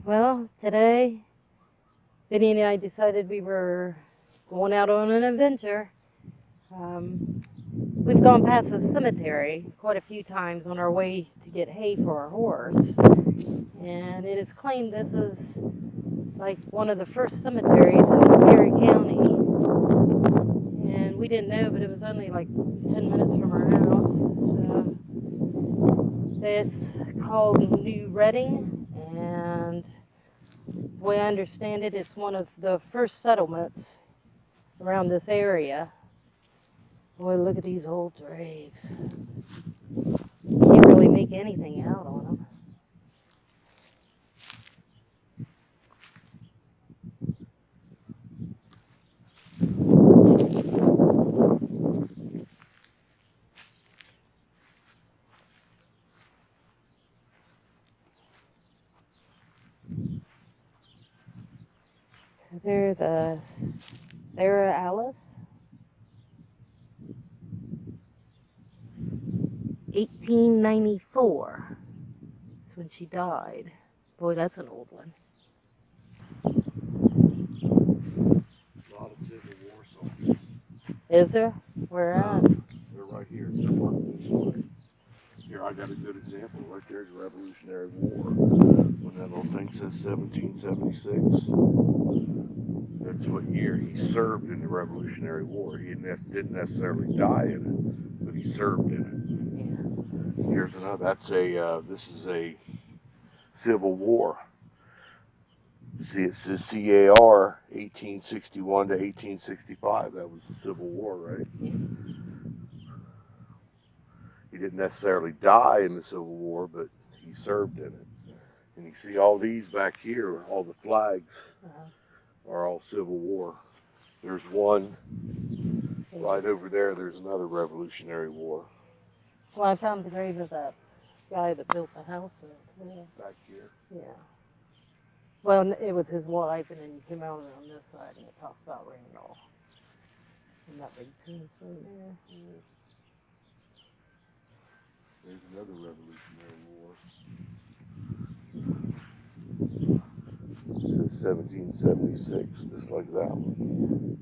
Well, today, Vinny and I decided we were going out on an adventure. We've gone past a cemetery quite a few times on our way to get hay for our horse, and it is claimed this is like one of the first cemeteries in Perry County. And we didn't know, but it was only like 10 minutes from our house. So it's called New Reading, and the way I understand it, it's one of the first settlements around this area. Boy, look at these old graves. Can't really make anything out on them. There's a Sarah Alice, 1894. That's when she died. Boy, that's an old one. A lot of Civil War songs. Is there? Where at? They're right here. They're marked this way. Here, I got a good example. Right there's Revolutionary War. When that little thing says 1776, that's what year he served in the Revolutionary War. He didn't necessarily die in it, but he served in it. Here's another. This is a Civil War. See, it says CAR 1861 to 1865. That was the Civil War, right? He didn't necessarily die in the Civil War, but he served in it. And you see all these back here, all the flags are all Civil War. There's one right over there. There's another Revolutionary War Well, I found the grave of that guy that built the house back here. Yeah. Well, it was his wife, and then you came out on this side, and it talks about Randolph. And that big piece right there. There's another Revolutionary War. It says 1776, just like that one.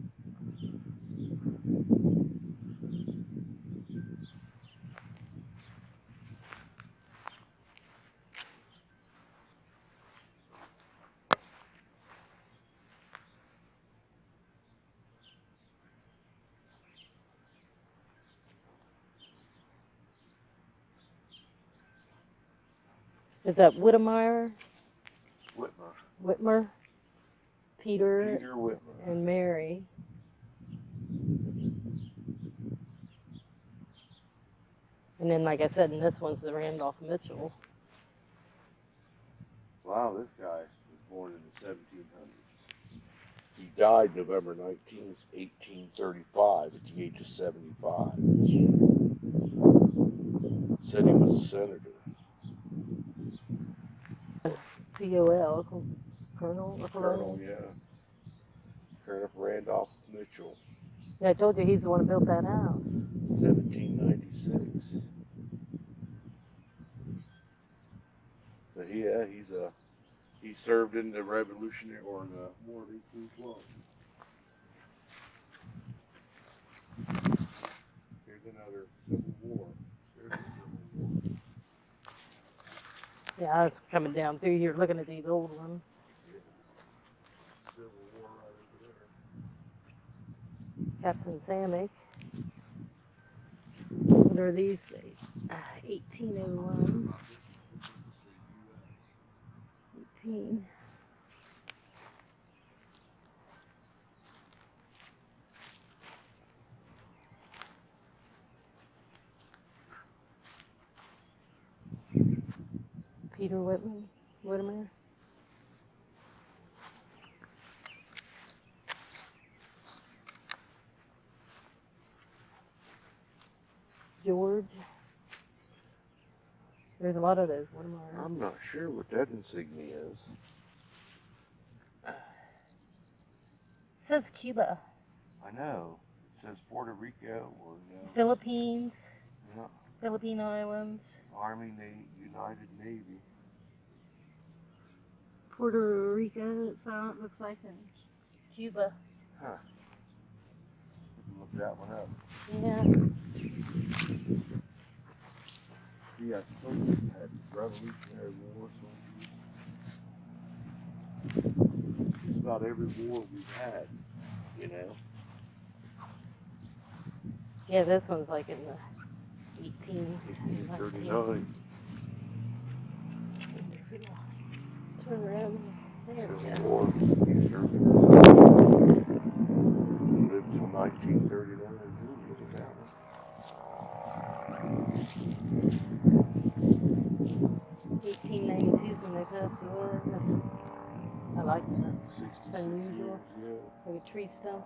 Is that Whittemire, Whitmer. Whitmer, Peter, Peter Whitmer. and Mary? And then, like I said, and this one's the Randolph Mitchell. Wow, this guy was born in the 1700s. He died November 19th, 1835, at the age of 75. Said he was a senator. COL, Colonel or Colonel, yeah. Colonel Randolph Mitchell, Yeah, I told you he's the one who built that house. 1796. But yeah, he served in the Revolutionary or the War of 1812. Here's another Civil War. There's a Civil War. Yeah, I was coming down through here looking at these old ones. Yeah, Civil War right over there. Captain Samick. What are these? 1801. 18. Peter Whitman, Whittemire. George. There's a lot of those Whittemires. I'm not sure what that insignia is. It says Cuba. I know. It says Puerto Rico or Philippines. yeah, Philippine Islands. Army, United Navy. Puerto Rico, it looks like, and Cuba. Huh. Look that one up. Yeah. Yeah, so we had Revolutionary War, so just about every war we've had, you know. Yeah, this one's like in the 1839. Turn around. There we Civil go. War. He served lived till 1939. Ooh, look at that one. 1892 is when they passed away. I like that. 66 It's unusual. years, It's like a tree stump.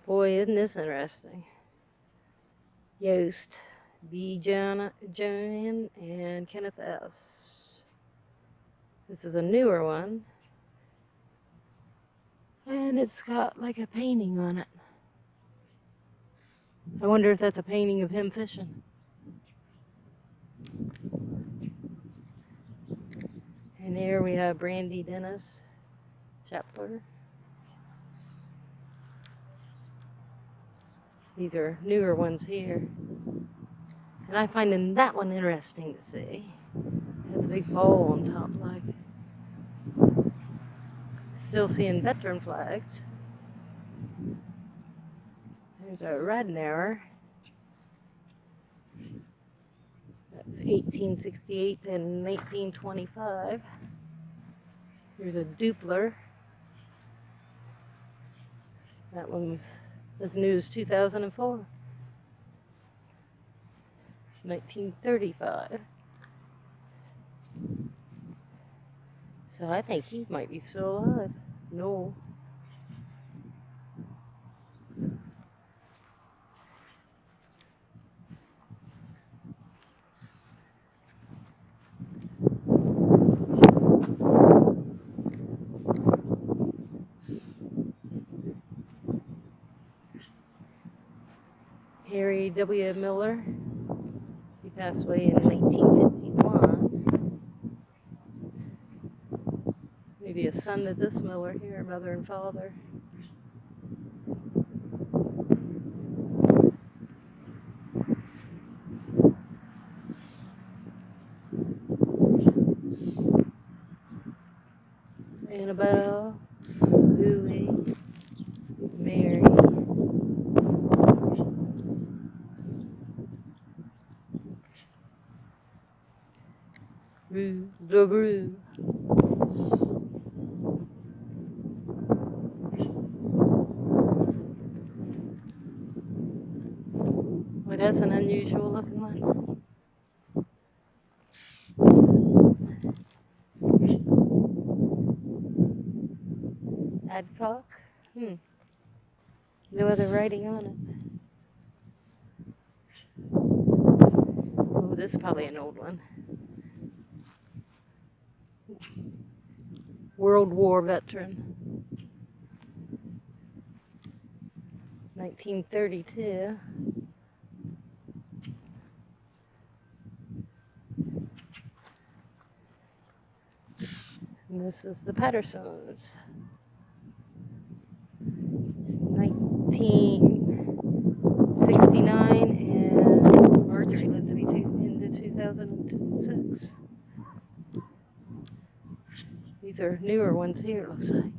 Boy, isn't this interesting? Yost, B. Joanne, and Kenneth S. This is a newer one. And it's got like a painting on it. I wonder if that's a painting of him fishing. And here we have Brandy Dennis, Chapler. These are newer ones here. And I find that one interesting to see. It has a big bowl on top, like. Still seeing veteran flags. There's a Radnauer. That's 1868 and 1925. Here's a Dupler. That one's as new as 2004. 1935. So I think he might be still alive. No. Harry W. Miller. He passed away in 1951. Maybe a son to this Miller here, mother and father. Annabelle, Louie, Mary, Rue, the Rue. Well, that's an unusual looking one. Adcock. No other writing on it. Oh, this is probably an old one. World War veteran. 1932. And this is the Pattersons. 1969, and Marjorie lived to be into 2006. These are newer ones here, it looks like.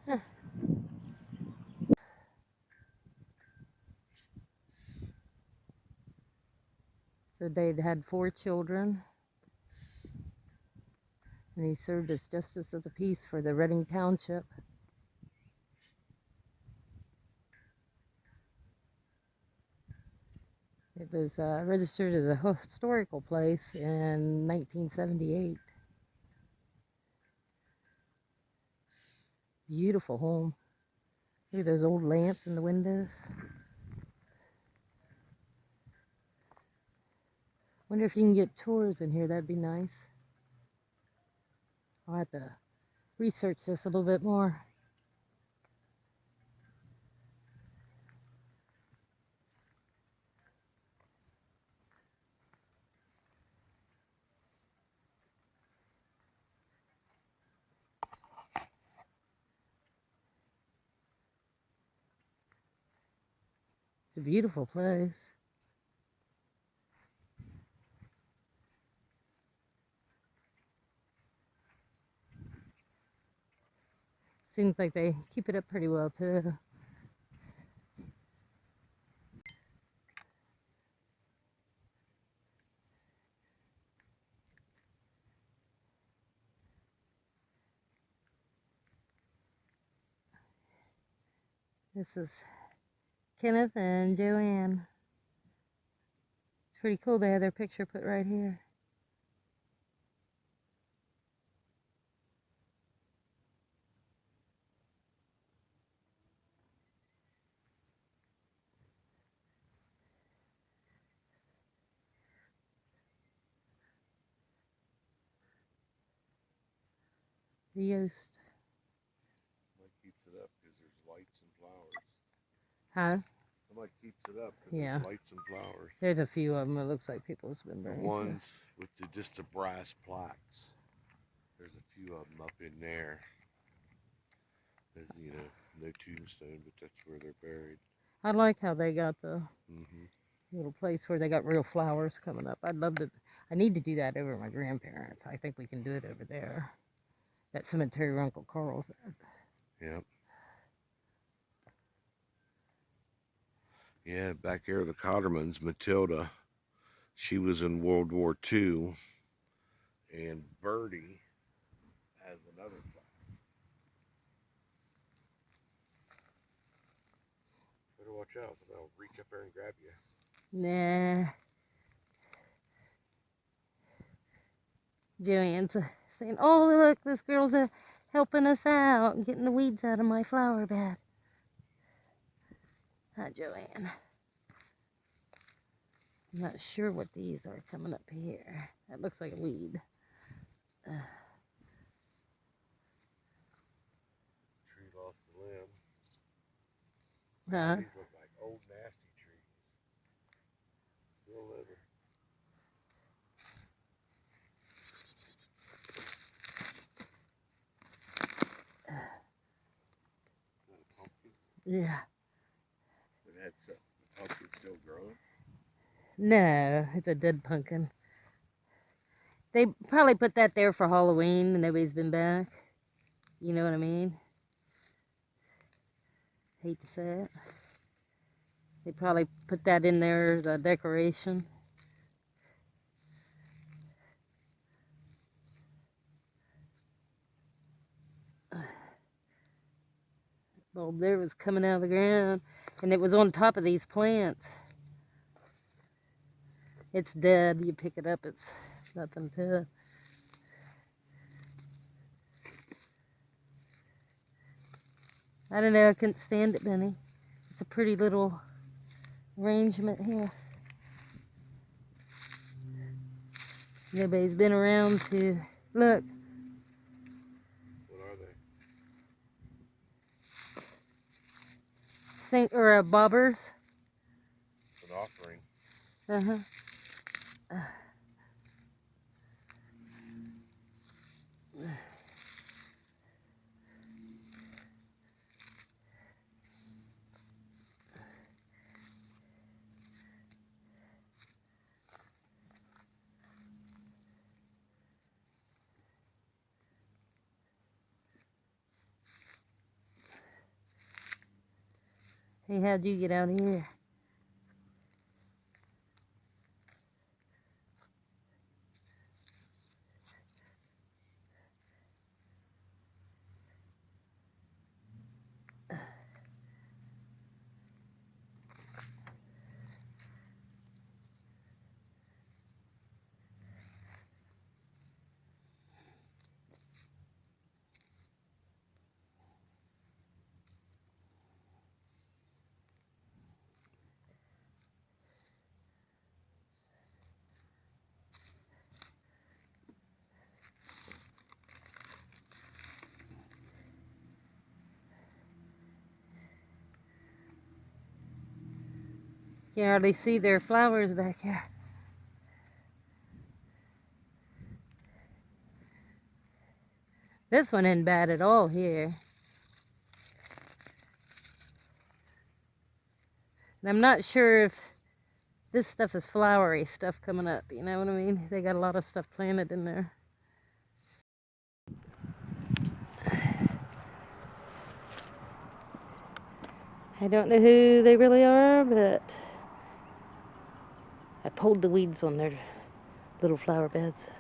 Huh. So they'd had 4 children, and he served as Justice of the Peace for the Reading Township. It was registered as a historical place in 1978. Beautiful home. Look at those old lamps in the windows. Wonder if you can get tours in here, that'd be nice. I'll have to research this a little bit more. It's a beautiful place. Seems like they keep it up pretty well too. This is Kenneth and Joanne. It's pretty cool to have their picture put right here. The Yost. Somebody keeps it up because there's lights and flowers. Huh? Somebody keeps it up because Yeah. there's lights and flowers. There's a few of them. It looks like people's been The bringing. ones with just the brass plaques. There's a few of them up in there. There's, no tombstone, but that's where they're buried. I like how they got the Mm-hmm. little place where they got real flowers coming up. I'd love to. I need to do that over at my grandparents. I think we can do it over there. That cemetery where Uncle Carl's at. Yep. Yeah, back there, the Cottermans, Matilda, she was in World War II, and Birdie has another plaque. Better watch out, I'll reach up there and grab you. Nah. Joanne's saying, "Oh, look, this girl's helping us out and getting the weeds out of my flower bed." Hi, Joanne. I'm not sure what these are coming up here. That looks like a weed. Tree lost a limb. Huh? These look like old nasty trees. Still living. Is that a pumpkin? Yeah. But the pumpkin still growing? No, it's a dead pumpkin. They probably put that there for Halloween and nobody's been back. You know what I mean? Hate to say it. They probably put that in there as a decoration. Bulb there was coming out of the ground and it was on top of these plants. It's dead. You pick it up, it's nothing to it. I don't know, I couldn't stand it, Benny. It's a pretty little arrangement here. Nobody's been around to look. What are they? Bobbers. An offering. Hey, how'd you get out of here? You can hardly see their flowers back here. This one isn't bad at all here. And I'm not sure if this stuff is flowery stuff coming up, you know what I mean? They got a lot of stuff planted in there. I don't know who they really are, but I pulled the weeds on their little flower beds.